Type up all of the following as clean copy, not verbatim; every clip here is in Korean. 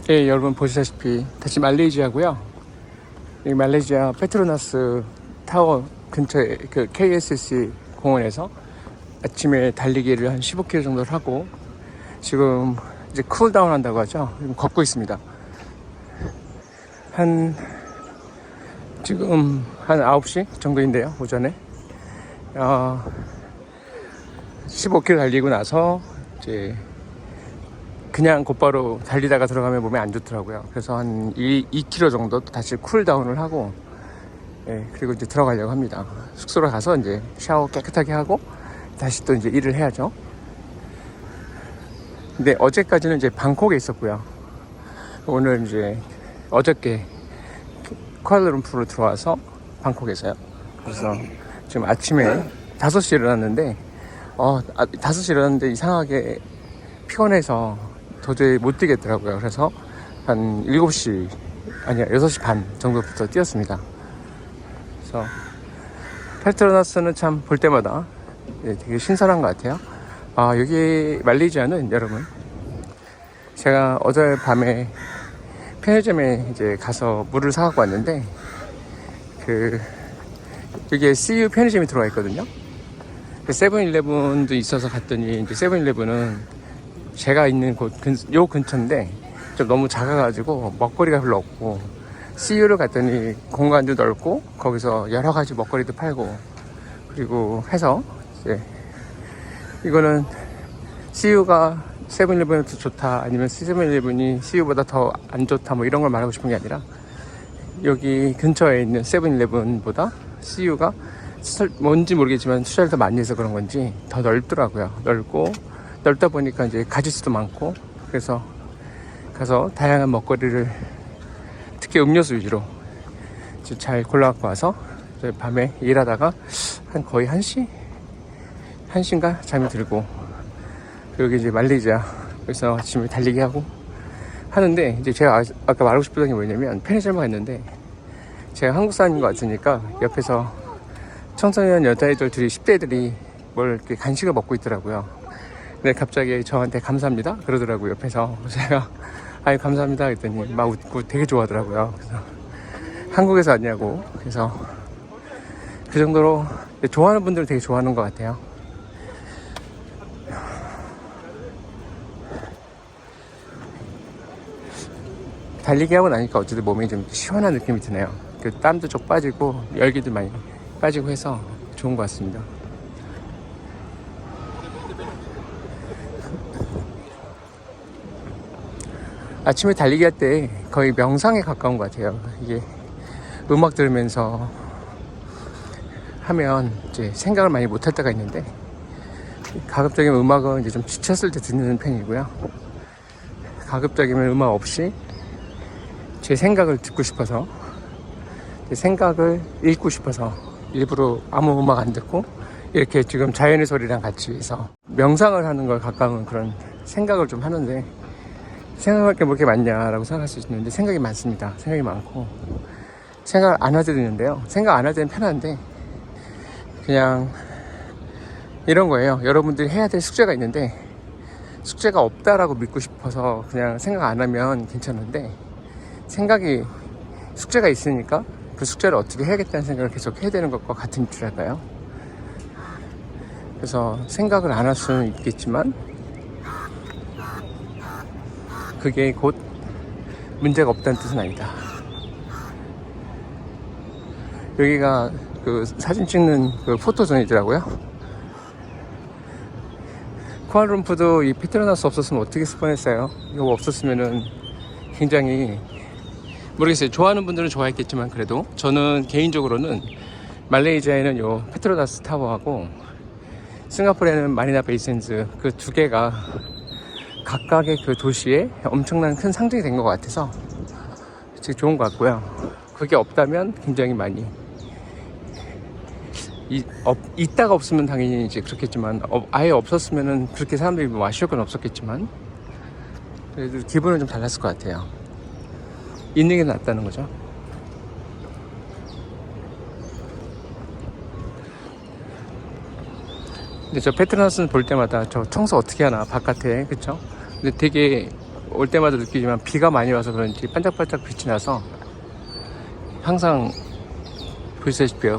예, 여러분 보시다시피 다시 말레이시아고요. 이 말레이시아 페트로나스 타워 근처에 그 KSC 공원에서 아침에 달리기를 한 15km 정도를 하고 지금 이제 쿨다운 한다고 하죠. 지금 걷고 있습니다. 지금 한 9시 정도인데요, 오전에. 15km 달리고 나서 이제 그냥 곧바로 달리다가 들어가면 몸에 안 좋더라고요. 그래서 한 2km 정도 다시 쿨다운을 하고, 예, 그리고 이제 들어가려고 합니다. 숙소로 가서 이제 샤워 깨끗하게 하고 다시 또 이제 일을 해야죠. 근데 어제까지는 이제 방콕에 있었고요. 오늘 이제 어저께 쿠알라룸푸르로 들어와서 방콕에서요. 그래서 지금 아침에 5시에 일어났는데 5시에 일어났는데 이상하게 피곤해서 도저히 못 뛰겠더라고요. 그래서 한 7시 아니야 6시 반 정도부터 뛰었습니다. 그래서 페트로나스는 참 볼 때마다 되게 신선한 것 같아요. 여기 말레이시아는 여러분, 제가 어제 밤에 편의점에 이제 가서 물을 사갖고 왔는데 여기에 CU 편의점이 들어와 있거든요. 세븐일레븐도 있어서 갔더니 이제 세븐일레븐은 제가 있는 요 근처인데 좀 너무 작아가지고 먹거리가 별로 없고, CU를 갔더니 공간도 넓고 거기서 여러 가지 먹거리도 팔고, 그리고 해서 이제 이거는 CU가 세븐일레븐이 더 좋다, 아니면 세븐일레븐이 CU보다 더 안 좋다, 뭐 이런 걸 말하고 싶은 게 아니라 여기 근처에 있는 세븐일레븐보다 CU가 뭔지 모르겠지만 투자를 더 많이 해서 그런 건지 더 넓더라고요. 넓다 보니까 이제 가짓수도 많고, 그래서 가서 다양한 먹거리를 특히 음료수 위주로 잘 골라갖고 와서 밤에 일하다가 거의 1시인가 잠이 들고, 여기 이제 말레이시아 그래서 아침에 달리기 하고 하는데, 이제 제가 아까 말하고 싶었던 게 뭐냐면, 편의점에 갔는데 제가 한국 사람인 것 같으니까 옆에서 청소년 여자애들 둘이 10대들이 뭘 이렇게 간식을 먹고 있더라고요. 근데 갑자기 저한테 감사합니다 그러더라고요, 옆에서. 제가 아이 감사합니다 했더니 막 웃고 되게 좋아하더라고요. 그래서 한국에서 왔냐고. 그래서 그 정도로 좋아하는 분들은 되게 좋아하는 것 같아요. 달리기 하고 나니까 어쨌든 몸이 좀 시원한 느낌이 드네요. 땀도 좀 빠지고 열기도 많이 빠지고 해서 좋은 것 같습니다. 아침에 달리기 할 때 거의 명상에 가까운 것 같아요. 이게 음악 들으면서 하면 이제 생각을 많이 못할 때가 있는데, 가급적이면 음악은 이제 좀 지쳤을 때 듣는 편이고요. 가급적이면 음악 없이 제 생각을 듣고 싶어서, 제 생각을 읽고 싶어서 일부러 아무 음악 안 듣고 이렇게 지금 자연의 소리랑 같이 해서 명상을 하는 걸 가까운 그런 생각을 좀 하는데, 생각할 게 뭐 이렇게 많냐라고 생각할 수 있는데 생각이 많습니다. 생각이 많고 생각을 안 할 때도 있는데요. 생각 안 할 때는 편한데 그냥 이런 거예요. 여러분들이 해야 될 숙제가 있는데 숙제가 없다라고 믿고 싶어서 그냥 생각 안 하면 괜찮은데, 숙제가 있으니까 그 숙제를 어떻게 해야겠다는 생각을 계속 해야 되는 것과 같은 이치랄까요? 그래서 생각을 안 할 수는 있겠지만 그게 곧 문제가 없다는 뜻은 아니다. 여기가 그 사진 찍는 그 포토존이더라고요. 쿠알라룸푸르도 이 페트로나스 없었으면 어떻게 했을 뻔했어요. 이거 없었으면은 굉장히 모르겠어요. 좋아하는 분들은 좋아했겠지만, 그래도 저는 개인적으로는 말레이시아에는 요 페트로나스 타워하고 싱가포르에는 마리나 베이샌즈, 그 두 개가 각각의 그 도시에 엄청난 큰 상징이 된 것 같아서 되게 좋은 것 같고요. 그게 없다면 굉장히 많이 있다가 없으면 당연히 이제 그렇겠지만, 아예 없었으면은 그렇게 사람들이 뭐 아쉬울 건 없었겠지만, 그래도 기분은 좀 달랐을 것 같아요. 있는 게 낫다는 거죠. 근데 저 페트로나스는 볼 때마다 저 청소 어떻게 하나 바깥에, 그쵸? 근데 되게 올 때마다 느끼지만 비가 많이 와서 그런지 반짝반짝 빛이 나서 항상 보시다시피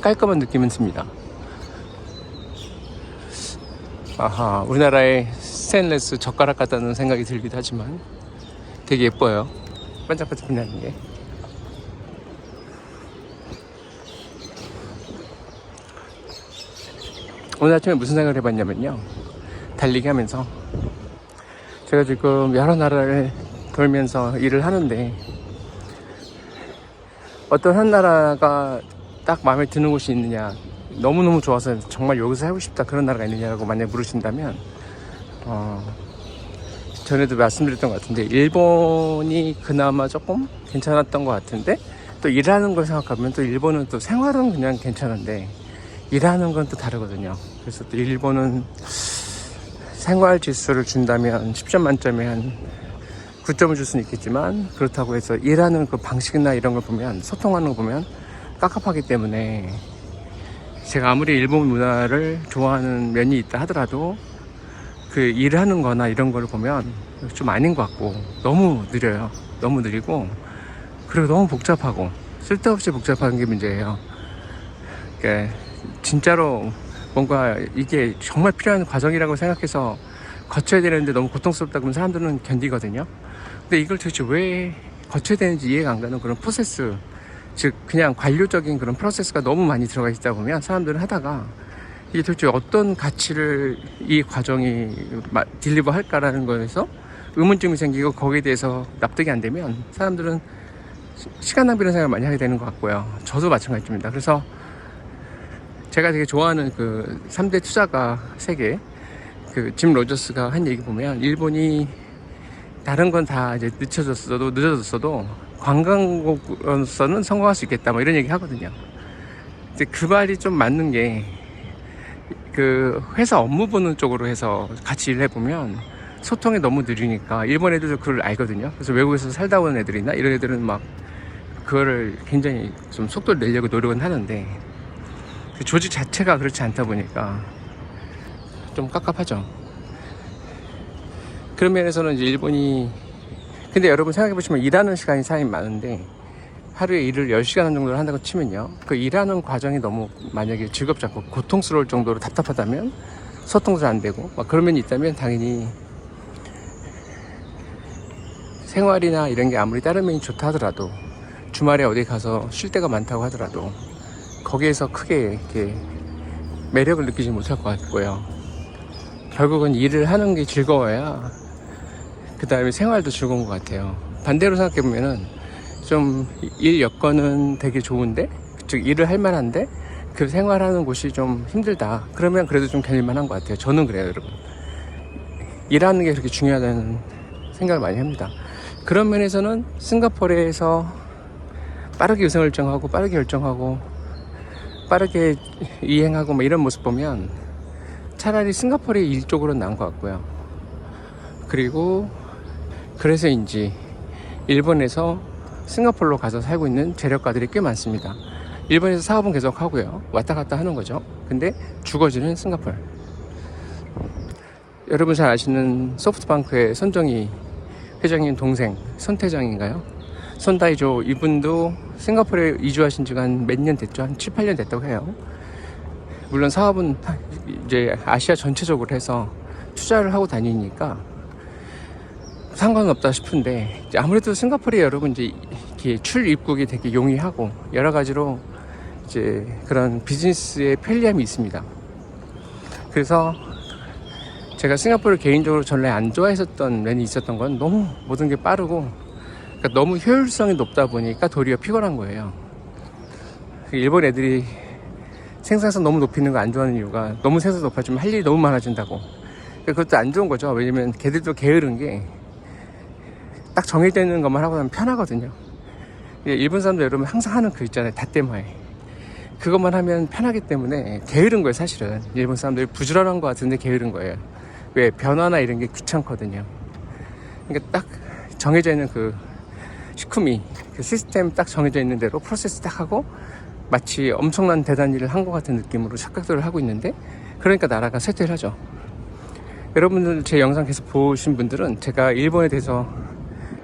깔끔한 느낌은 듭니다. 아하, 우리나라의 스테인레스 젓가락 같다는 생각이 들기도 하지만 되게 예뻐요. 반짝반짝 빛나는 게. 오늘 아침에 무슨 생각을 해봤냐면요, 달리기 하면서 제가 지금 여러 나라를 돌면서 일을 하는데 어떤 한 나라가 딱 마음에 드는 곳이 있느냐, 너무너무 좋아서 정말 여기서 살고 싶다 그런 나라가 있느냐고 만약 물으신다면 전에도 말씀드렸던 것 같은데 일본이 그나마 조금 괜찮았던 것 같은데, 또 일하는 걸 생각하면 또 일본은 또 생활은 그냥 괜찮은데 일하는 건 또 다르거든요. 그래서 또 일본은 생활 지수를 준다면 10점 만점에 한 9점을 줄 수는 있겠지만, 그렇다고 해서 일하는 그 방식이나 이런 걸 보면, 소통하는 거 보면 깝깝하기 때문에 제가 아무리 일본 문화를 좋아하는 면이 있다 하더라도 그 일하는 거나 이런 걸 보면 좀 아닌 것 같고, 너무 느려요. 너무 느리고, 그리고 너무 복잡하고 쓸데없이 복잡한 게 문제예요. 그러니까 진짜로 뭔가 이게 정말 필요한 과정이라고 생각해서 거쳐야 되는데 너무 고통스럽다 그러면 사람들은 견디거든요. 근데 이걸 도대체 왜 거쳐야 되는지 이해가 안 가는 그런 프로세스, 즉 그냥 관료적인 그런 프로세스가 너무 많이 들어가 있다 보면 사람들은 하다가 이게 도대체 어떤 가치를 이 과정이 딜리버 할까라는 거에서 의문점이 생기고, 거기에 대해서 납득이 안 되면 사람들은 시간 낭비라는 생각을 많이 하게 되는 것 같고요. 저도 마찬가지입니다. 그래서 제가 되게 좋아하는 그 3대 투자가 세계, 그 짐 로저스가 한 얘기 보면, 일본이 다른 건 다 이제 늦어졌어도 관광국으로서는 성공할 수 있겠다, 뭐 이런 얘기 하거든요. 이제 그 말이 좀 맞는 게, 그 회사 업무 보는 쪽으로 해서 같이 일을 해보면 소통이 너무 느리니까 일본 애들도 그걸 알거든요. 그래서 외국에서 살다 온 애들이나 이런 애들은 막 그거를 굉장히 좀 속도를 내려고 노력은 하는데, 그 조직 자체가 그렇지 않다 보니까 좀 깝깝하죠. 그런 면에서는 이제 일본이, 근데 여러분 생각해보시면 일하는 시간이 사람이 많은데 하루에 일을 10시간 정도를 한다고 치면요, 그 일하는 과정이 너무 만약에 즐겁지 않고 고통스러울 정도로 답답하다면, 소통도 안 되고 막 그런 면이 있다면, 당연히 생활이나 이런 게 아무리 다른 면이 좋다 하더라도, 주말에 어디 가서 쉴 데가 많다고 하더라도 거기에서 크게 이렇게 매력을 느끼지 못할 것 같고요. 결국은 일을 하는 게 즐거워야 그 다음에 생활도 즐거운 것 같아요. 반대로 생각해보면은 좀 일 여건은 되게 좋은데, 즉 일을 할 만한데 그 생활하는 곳이 좀 힘들다, 그러면 그래도 좀 견딜 만한 것 같아요. 저는 그래요, 여러분. 일하는 게 그렇게 중요하다는 생각을 많이 합니다. 그런 면에서는 싱가포르에서 빠르게 의사결정하고 빠르게 결정하고 빠르게 이행하고 뭐 이런 모습 보면 차라리 싱가포르의 일 쪽으로는 나은 것 같고요. 그리고 그래서인지 일본에서 싱가포르로 가서 살고 있는 재력가들이 꽤 많습니다. 일본에서 사업은 계속 하고요, 왔다 갔다 하는 거죠. 근데 주거지는 싱가포르. 여러분 잘 아시는 소프트뱅크의 손정희 회장님 동생 손태정인가요? 손다이조, 이분도 싱가포르에 이주하신 지가 한 몇 년 됐죠. 한 7, 8년 됐다고 해요. 물론 사업은 이제 아시아 전체적으로 해서 투자를 하고 다니니까 상관은 없다 싶은데, 아무래도 싱가포르에 여러분 이제 이렇게 출입국이 되게 용이하고 여러 가지로 이제 그런 비즈니스의 편리함이 있습니다. 그래서 제가 싱가포르 개인적으로 전에 안 좋아했었던 면이 있었던 건, 너무 모든 게 빠르고, 그러니까 너무 효율성이 높다 보니까 도리어 피곤한 거예요. 일본 애들이 생산성 너무 높이는 거 안 좋아하는 이유가, 너무 생산성 높아지면 할 일이 너무 많아진다고. 그것도 안 좋은 거죠. 왜냐면 걔들도 게으른 게 딱 정해져 있는 것만 하고 나면 편하거든요. 일본 사람들 여러분 항상 하는 그 있잖아요, 다때마에. 그것만 하면 편하기 때문에 게으른 거예요, 사실은. 일본 사람들이 부지런한 것 같은데 게으른 거예요. 왜? 변화나 이런 게 귀찮거든요. 그러니까 딱 정해져 있는 그 시쿠미, 그 시스템 딱 정해져 있는 대로 프로세스 딱 하고 마치 엄청난 대단 일을 한 것 같은 느낌으로 착각들을 하고 있는데, 그러니까 나라가 쇠퇴를 하죠. 여러분들 제 영상 계속 보신 분들은 제가 일본에 대해서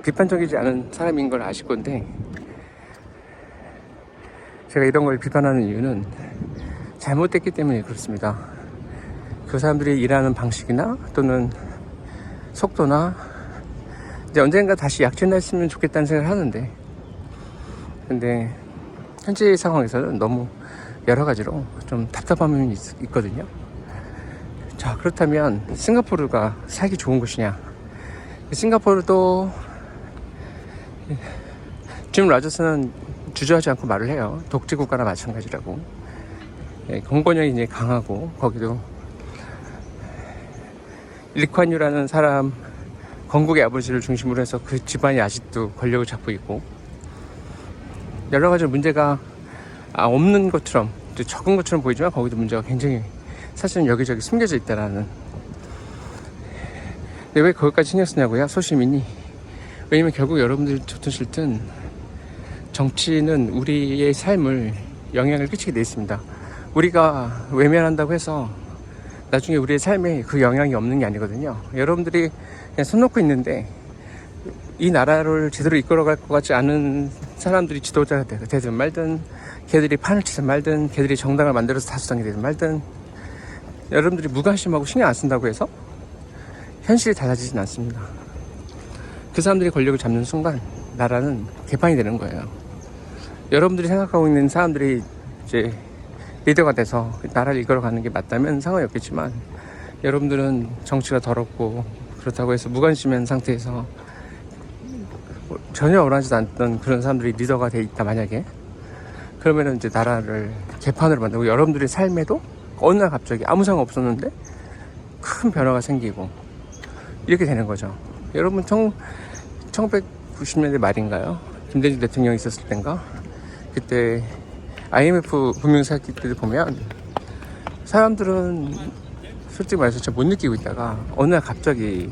비판적이지 않은 사람인 걸 아실 건데, 제가 이런 걸 비판하는 이유는 잘못됐기 때문에 그렇습니다. 그 사람들이 일하는 방식이나 또는 속도나 이제 언젠가 다시 약진했으면 좋겠다는 생각을 하는데, 근데 현재 상황에서는 너무 여러 가지로 좀 답답한 면이 있거든요. 자, 그렇다면 싱가포르가 살기 좋은 곳이냐? 싱가포르도 짐 라저스는 주저하지 않고 말을 해요. 독재국가나 마찬가지라고. 공권력이 이제 강하고, 거기도 리콴유라는 사람, 건국의 아버지를 중심으로 해서 그 집안이 아직도 권력을 잡고 있고, 여러 가지 문제가 없는 것처럼, 적은 것처럼 보이지만 거기도 문제가 굉장히 사실은 여기저기 숨겨져 있다라는. 근데 왜 거기까지 신경 쓰냐고요? 소시민이. 왜냐면 결국 여러분들이 좋든 싫든 정치는 우리의 삶을 영향을 끼치게 돼 있습니다. 우리가 외면한다고 해서 나중에 우리의 삶에 그 영향이 없는 게 아니거든요. 여러분들이 그냥 손 놓고 있는데 이 나라를 제대로 이끌어갈 것 같지 않은 사람들이 지도자가 되든 말든, 걔들이 판을 치든 말든, 걔들이 정당을 만들어서 다수당이 되든 말든, 여러분들이 무관심하고 신경 안 쓴다고 해서 현실이 달라지진 않습니다. 그 사람들이 권력을 잡는 순간 나라는 개판이 되는 거예요. 여러분들이 생각하고 있는 사람들이 이제 리더가 돼서 나라를 이끌어가는 게 맞다면 상관이 없겠지만, 여러분들은 정치가 더럽고 그렇다고 해서 무관심한 상태에서 전혀 원하지도 않던 그런 사람들이 리더가 돼 있다 만약에, 그러면은 이제 나라를 개판으로 만들고 여러분들의 삶에도 어느 날 갑자기 아무 상관 없었는데 큰 변화가 생기고 이렇게 되는 거죠. 여러분 1990년대 말인가요? 김대중 대통령이 있었을 땐가? 그때 IMF 금융사기 때 보면 사람들은 솔직히 말해서 잘 못 느끼고 있다가 어느 날 갑자기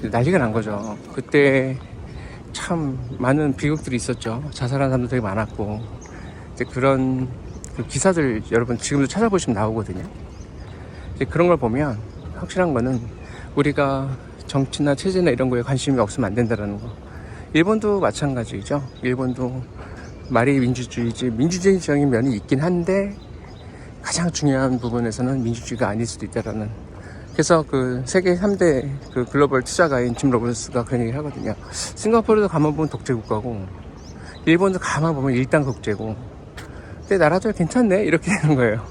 난리가 난 거죠. 그때 참 많은 비극들이 있었죠. 자살한 사람도 되게 많았고, 이제 그런 그 기사들 여러분 지금도 찾아보시면 나오거든요. 이제 그런 걸 보면 확실한 거는 우리가 정치나 체제나 이런 거에 관심이 없으면 안 된다는 거. 일본도 마찬가지죠. 일본도 말이 민주주의지, 민주주의적인 면이 있긴 한데 가장 중요한 부분에서는 민주주의가 아닐 수도 있다라는. 그래서 그 세계 3대 그 글로벌 투자가인 짐 로빈스가 그런 얘기를 하거든요. 싱가포르도 가만 보면 독재국가고, 일본도 가만 보면 일당 독재고, 근데 나라도 괜찮네 이렇게 되는 거예요.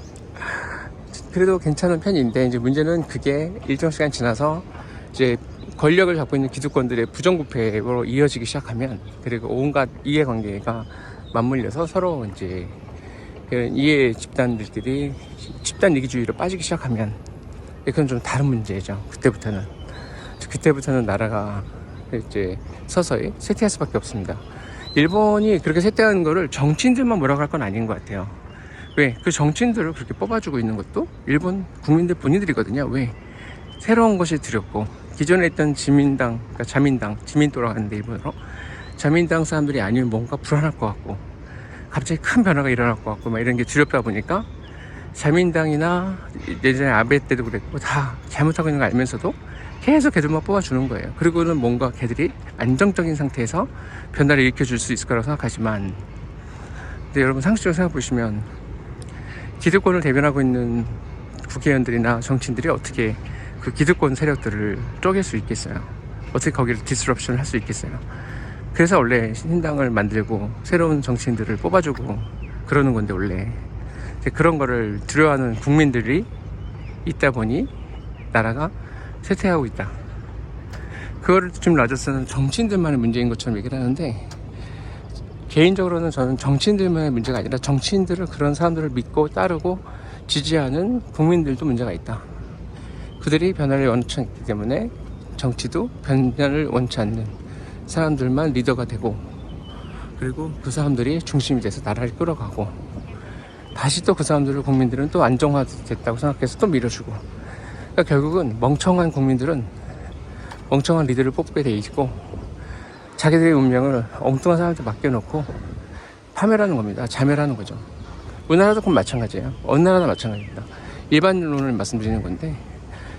그래도 괜찮은 편인데, 이제 문제는 그게 일정 시간 지나서 이제 권력을 잡고 있는 기득권들의 부정부패로 이어지기 시작하면, 그리고 온갖 이해관계가 맞물려서 서로 이제 그런 이해 집단들끼리 집단 이기주의로 빠지기 시작하면, 그건 좀 다른 문제죠. 그때부터는 나라가 이제 서서히 쇠퇴할 수밖에 없습니다. 일본이 그렇게 쇠퇴하는 거를 정치인들만 뭐라고 할 건 아닌 것 같아요. 왜? 그 정치인들을 그렇게 뽑아주고 있는 것도 일본 국민들 본인들이거든요. 왜? 새로운 것이 두렵고, 기존에 있던 지민당, 그러니까 자민당, 지민도라고 하는데 일본어로, 자민당 사람들이 아니면 뭔가 불안할 것 같고, 갑자기 큰 변화가 일어날 것 같고, 막 이런 게 두렵다 보니까 자민당이나 예전에 아베 때도 그랬고 다 잘못하고 있는 거 알면서도 계속 걔들만 뽑아주는 거예요. 그리고는 뭔가 걔들이 안정적인 상태에서 변화를 일으켜줄 수 있을 거라고 생각하지만, 근데 여러분 상식적으로 생각해보시면 기득권을 대변하고 있는 국회의원들이나 정치인들이 어떻게 그 기득권 세력들을 쪼갤 수 있겠어요? 어떻게 거기를 디스럽션을 할 수 있겠어요? 그래서 원래 신당을 만들고 새로운 정치인들을 뽑아주고 그러는 건데, 원래 그런 거를 두려워하는 국민들이 있다 보니 나라가 쇠퇴하고 있다. 그거를 지금 라저스는 정치인들만의 문제인 것처럼 얘기를 하는데, 개인적으로는 저는 정치인들만의 문제가 아니라 정치인들을, 그런 사람들을 믿고 따르고 지지하는 국민들도 문제가 있다. 그들이 변화를 원치 않기 때문에 정치도 변화를 원치 않는 사람들만 리더가 되고, 그리고 그 사람들이 중심이 돼서 나라를 끌어가고, 다시 또 그 사람들을 국민들은 또 안정화됐다고 생각해서 또 밀어주고, 그러니까 결국은 멍청한 국민들은 멍청한 리더를 뽑게 돼 있고, 자기들의 운명을 엉뚱한 사람한테 맡겨놓고 파멸하는 겁니다. 자멸하는 거죠. 우리나라도 그건 마찬가지예요. 어느 나라나 마찬가지입니다. 일반론을 말씀드리는 건데,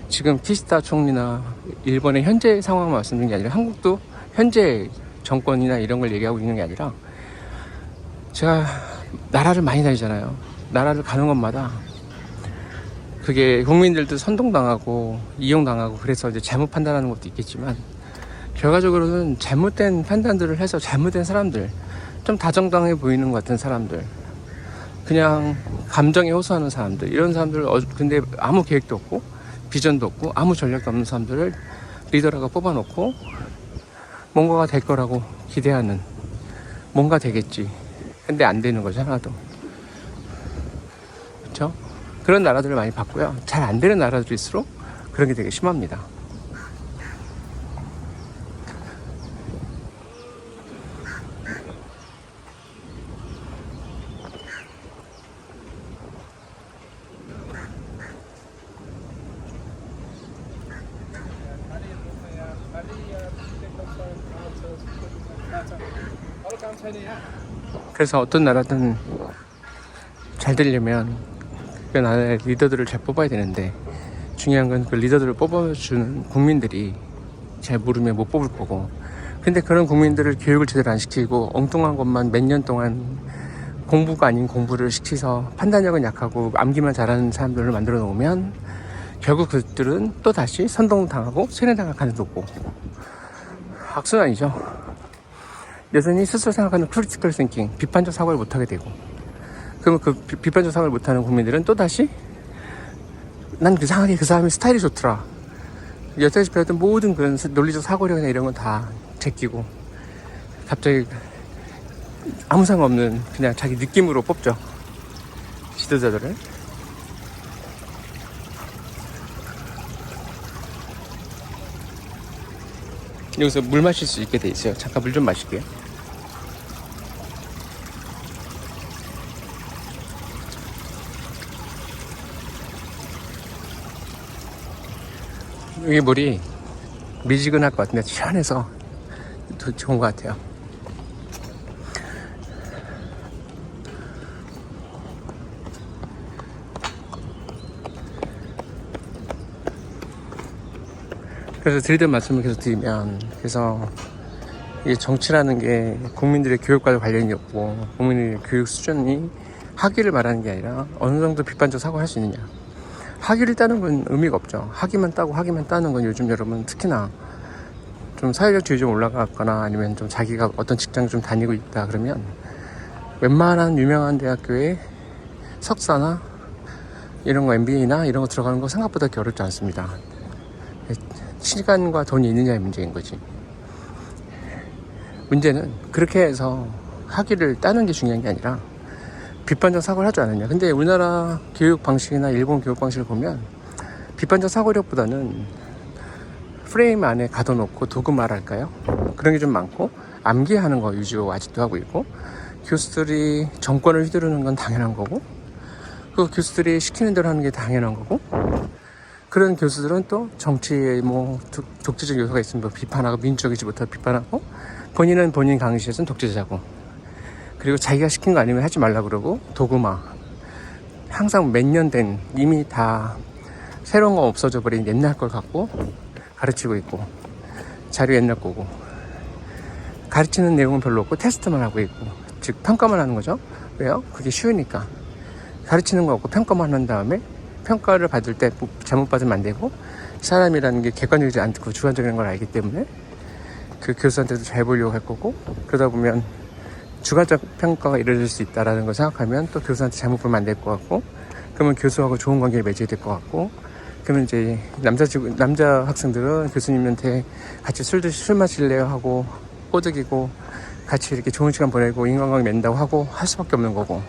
지금 키시다 총리나 일본의 현재 상황을 말씀드리는 게 아니라 한국도 현재 정권이나 이런 걸 얘기하고 있는 게 아니라 제가 나라를 많이 다니잖아요. 나라를 가는 곳마다 그게 국민들도 선동당하고 이용당하고 그래서 이제 잘못 판단하는 것도 있겠지만 결과적으로는 잘못된 판단들을 해서 잘못된 사람들, 좀 다정당해 보이는 것 같은 사람들, 그냥 감정에 호소하는 사람들, 이런 사람들 근데 아무 계획도 없고 비전도 없고 아무 전략도 없는 사람들을 리더라고 뽑아놓고 뭔가가 될 거라고 기대하는, 뭔가 되겠지. 근데 안 되는 거죠, 하나도. 그렇죠? 그런 나라들을 많이 봤고요. 잘 안 되는 나라들일수록 그런 게 되게 심합니다. 그래서 어떤 나라든 잘 되려면 그 나라의 리더들을 잘 뽑아야 되는데 중요한 건 그 리더들을 뽑아주는 국민들이 잘 모르면 못 뽑을 거고, 근데 그런 국민들을 교육을 제대로 안 시키고 엉뚱한 것만 몇 년 동안 공부가 아닌 공부를 시켜서 판단력은 약하고 암기만 잘하는 사람들을 만들어 놓으면 결국 그들은 또 다시 선동당하고 세뇌당하는 거고 악순환이죠. 여전히 스스로 생각하는 크리티컬 싱킹, 비판적 사고를 못하게 되고, 그러면 그 비판적 사고를 못하는 국민들은 또다시 난 이상하게 그 사람의 스타일이 좋더라, 여태까지 배웠던 모든 그런 논리적 사고력이나 이런 건 다 제끼고 갑자기 아무 상관없는 그냥 자기 느낌으로 뽑죠, 지도자들을. 여기서 물 마실 수 있게 돼 있어요. 잠깐 물 좀 마실게요. 여기 물이 미지근할 것 같은데 시원해서 더 좋은 것 같아요. 그래서 드리던 말씀을 계속 드리면, 그래서 이게 정치라는 게 국민들의 교육과도 관련이 없고 국민의 교육 수준이 학위를 말하는 게 아니라 어느 정도 비판적 사고를 할 수 있느냐, 학위를 따는 건 의미가 없죠. 학위만 따고 학위만 따는 건 요즘 여러분 특히나 좀 사회적 지위 좀 올라갔거나 아니면 좀 자기가 어떤 직장을 좀 다니고 있다 그러면 웬만한 유명한 대학교에 석사나 이런 거 MBA나 이런 거 들어가는 거 생각보다 그렇게 어렵지 않습니다. 시간과 돈이 있느냐의 문제인 거지. 문제는 그렇게 해서 학위를 따는 게 중요한 게 아니라 비판적 사고를 하지 않느냐. 근데 우리나라 교육 방식이나 일본 교육 방식을 보면 비판적 사고력보다는 프레임 안에 가둬놓고 도구말할까요? 그런 게 좀 많고, 암기하는 거 위주로 아직도 하고 있고, 교수들이 정권을 휘두르는 건 당연한 거고, 그 교수들이 시키는 대로 하는 게 당연한 거고, 그런 교수들은 또 정치에 뭐 독재적 요소가 있으면 비판하고, 민주적이지 못하고 비판하고, 본인은 본인 강의실에서는 독재자고, 그리고 자기가 시킨 거 아니면 하지 말라 그러고, 도구마, 항상 몇 년 된 이미 다 새로운 거 없어져 버린 옛날 걸 갖고 가르치고 있고, 자료 옛날 거고, 가르치는 내용은 별로 없고 테스트만 하고 있고, 즉 평가만 하는 거죠. 왜요? 그게 쉬우니까. 가르치는 거 없고 평가만 한 다음에 평가를 받을 때 잘못 받으면 안 되고, 사람이라는 게 객관적이지 않고 주관적인 걸 알기 때문에 그 교수한테도 잘 보려고 할 거고, 그러다 보면 주관적 평가가 이루어질 수 있다라는 걸 생각하면 또 교수한테 잘못 보면 안 될 것 같고, 그러면 교수하고 좋은 관계를 맺어야 될 것 같고, 그러면 이제 남자 학생들은 교수님한테 같이 술 마실래요 하고 꼬드기고 같이 이렇게 좋은 시간 보내고 인간관계 맺는다고 하고 할 수밖에 없는 거고,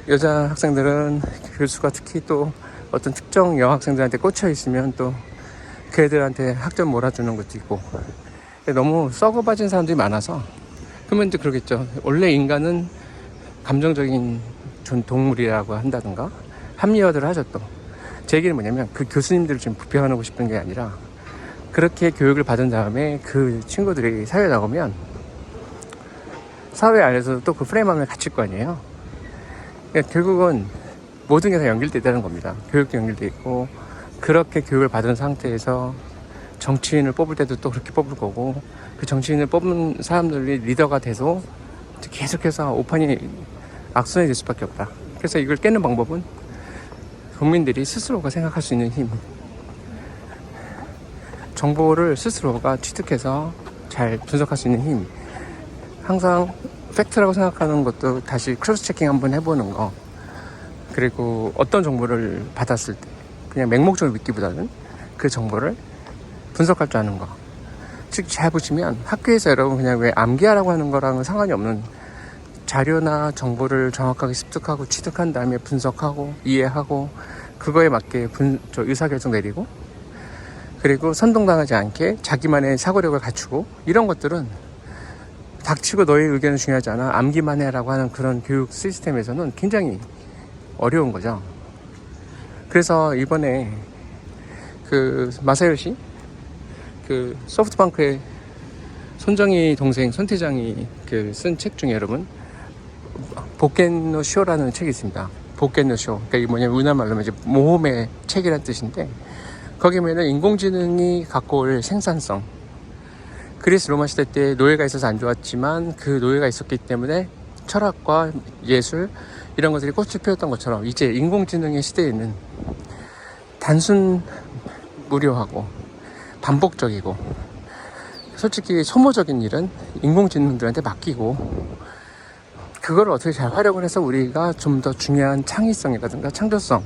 여자 학생들은 교수가 특히 또 어떤 특정 여학생들한테 꽂혀 있으면 또 그 애들한테 학점 몰아주는 것도 있고, 너무 썩어 빠진 사람들이 많아서, 그러면 이제 그러겠죠. 원래 인간은 감정적인 동물이라고 한다든가 합리화를 하죠. 또 제 얘기는 뭐냐면, 그 교수님들을 좀 부평하고 싶은 게 아니라, 그렇게 교육을 받은 다음에 그 친구들이 사회에 나오면 사회 안에서 또 그 프레임 안에 갇힐 거 아니에요. 그러니까 결국은 모든 게 다 연결되어 있다는 겁니다. 교육도 연결되어 있고, 그렇게 교육을 받은 상태에서 정치인을 뽑을 때도 또 그렇게 뽑을 거고, 그 정치인을 뽑은 사람들이 리더가 돼서 계속해서 오판이 악순환이 될 수밖에 없다. 그래서 이걸 깨는 방법은 국민들이 스스로가 생각할 수 있는 힘, 정보를 스스로가 취득해서 잘 분석할 수 있는 힘, 항상 팩트라고 생각하는 것도 다시 크로스 체킹 한번 해보는 거, 그리고 어떤 정보를 받았을 때 그냥 맹목적으로 믿기보다는 그 정보를 분석할 줄 아는 거. 즉, 잘 보시면 학교에서 여러분 그냥 왜 암기하라고 하는 거랑은 상관이 없는 자료나 정보를 정확하게 습득하고 취득한 다음에 분석하고 이해하고 그거에 맞게 의사결정 내리고, 그리고 선동당하지 않게 자기만의 사고력을 갖추고, 이런 것들은 닥치고 너의 의견은 중요하지 않아 암기만 해라고 하는 그런 교육 시스템에서는 굉장히 어려운 거죠. 그래서 이번에 그 마사요시 그 소프트뱅크의 손정희 동생 손태장이 그 쓴 책 중에 여러분 보켄노 쇼라는 책이 있습니다. 보켄노 쇼. 그러니까 이게 뭐냐면 우리나라말로 이제 모험의 책이라는 뜻인데, 거기 보면은 인공지능이 갖고 올 생산성, 그리스 로마 시대 때 노예가 있어서 안 좋았지만 그 노예가 있었기 때문에 철학과 예술 이런 것들이 꽃을 피웠던 것처럼, 이제 인공지능의 시대에는 단순 무료하고 반복적이고 솔직히 소모적인 일은 인공지능들한테 맡기고, 그걸 어떻게 잘 활용을 해서 우리가 좀 더 중요한 창의성이라든가 창조성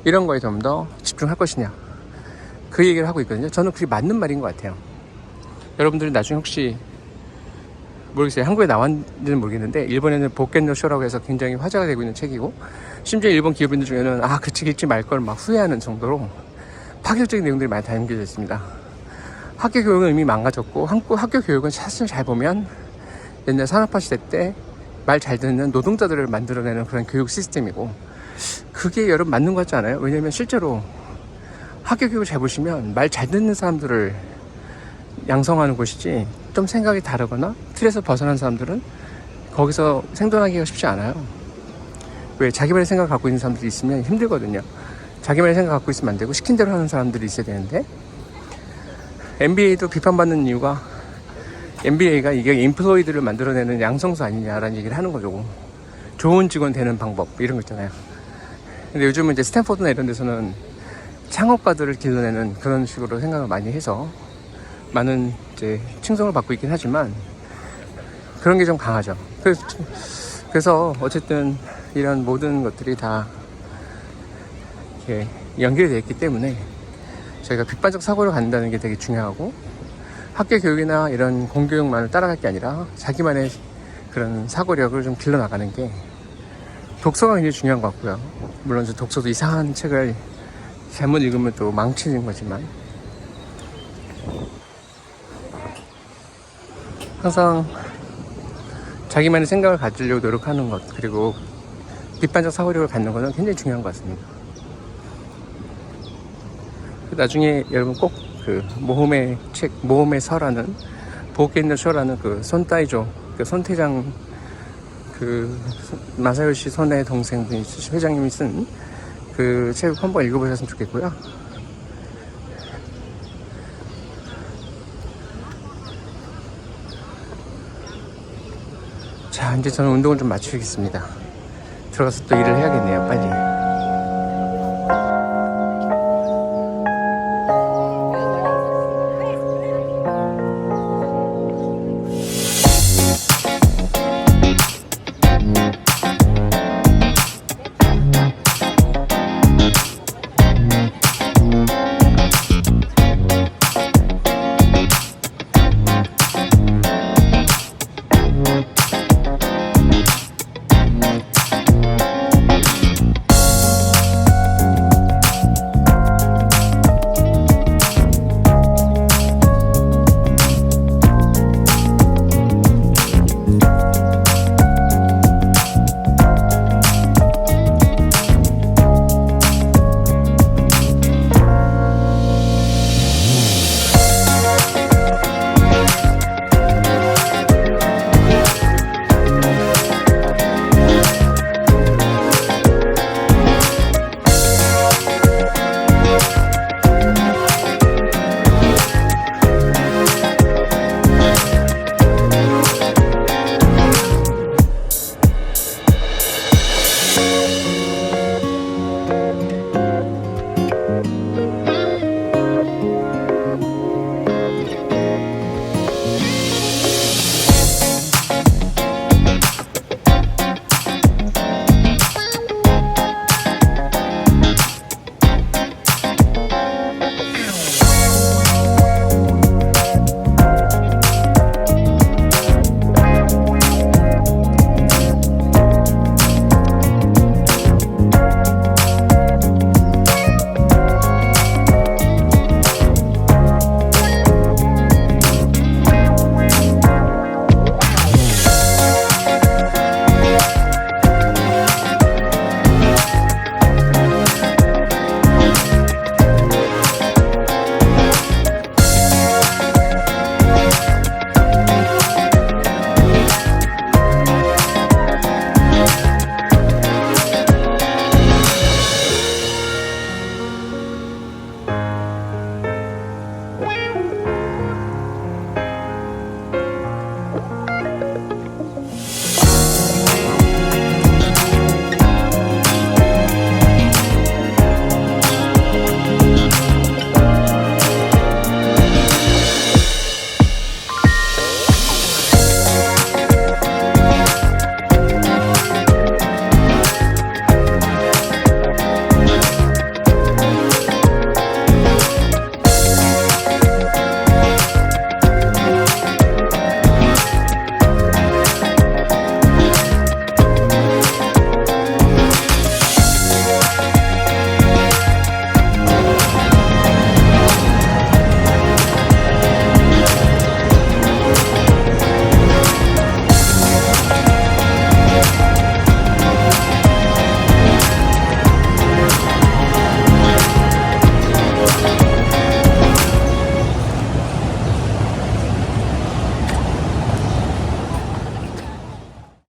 이런 거에 좀 더 집중할 것이냐, 그 얘기를 하고 있거든요. 저는 그게 맞는 말인 것 같아요. 여러분들이 나중에 혹시 모르겠어요, 한국에 나왔는지는 모르겠는데 일본에는 보켄노 쇼라고 해서 굉장히 화제가 되고 있는 책이고, 심지어 일본 기업인들 중에는 그 책 읽지 말 걸 막 후회하는 정도로 파격적인 내용들이 많이 담겨져 있습니다. 학교 교육은 이미 망가졌고, 한국 학교 교육은 사실 잘 보면 옛날 산업화 시대 때 말 잘 듣는 노동자들을 만들어내는 그런 교육 시스템이고, 그게 여러분 맞는 것 같지 않아요? 왜냐면 실제로 학교 교육을 잘 보시면 말 잘 듣는 사람들을 양성하는 곳이지, 좀 생각이 다르거나 틀에서 벗어난 사람들은 거기서 생존하기가 쉽지 않아요. 왜? 자기만의 생각을 갖고 있는 사람들이 있으면 힘들거든요. 자기만의 생각을 갖고 있으면 안 되고 시킨 대로 하는 사람들이 있어야 되는데, NBA도 비판받는 이유가 NBA가 이게 인플로이드를 만들어내는 양성소 아니냐라는 얘기를 하는 거죠. 좋은 직원 되는 방법 이런 거 있잖아요. 근데 요즘은 이제 스탠포드나 이런 데서는 창업가들을 길러내는 그런 식으로 생각을 많이 해서 많은 이제 칭송을 받고 있긴 하지만 그런 게 좀 강하죠. 그래서 어쨌든 이런 모든 것들이 다 이렇게 연결이 되어 있기 때문에 저희가 빅반적 사고를 갖는다는 게 되게 중요하고, 학교 교육이나 이런 공교육만을 따라갈 게 아니라 자기만의 그런 사고력을 좀 길러나가는 게, 독서가 굉장히 중요한 것 같고요. 물론 독서도 이상한 책을 잘못 읽으면 또 망치는 거지만, 항상 자기만의 생각을 가지려고 노력하는 것, 그리고 빗반적 사고력을 갖는 것은 굉장히 중요한 것 같습니다. 나중에 여러분 꼭 그 모험의 책, 모험의 서라는 보켄노 쇼라는 그 손따이조, 그 손태장 그 마사요시 손의 동생분이 회장님이 쓴 그 책 한번 읽어보셨으면 좋겠고요. 자, 이제 저는 운동을 좀 마치겠습니다. 들어가서 또 일을 해야겠네요, 빨리.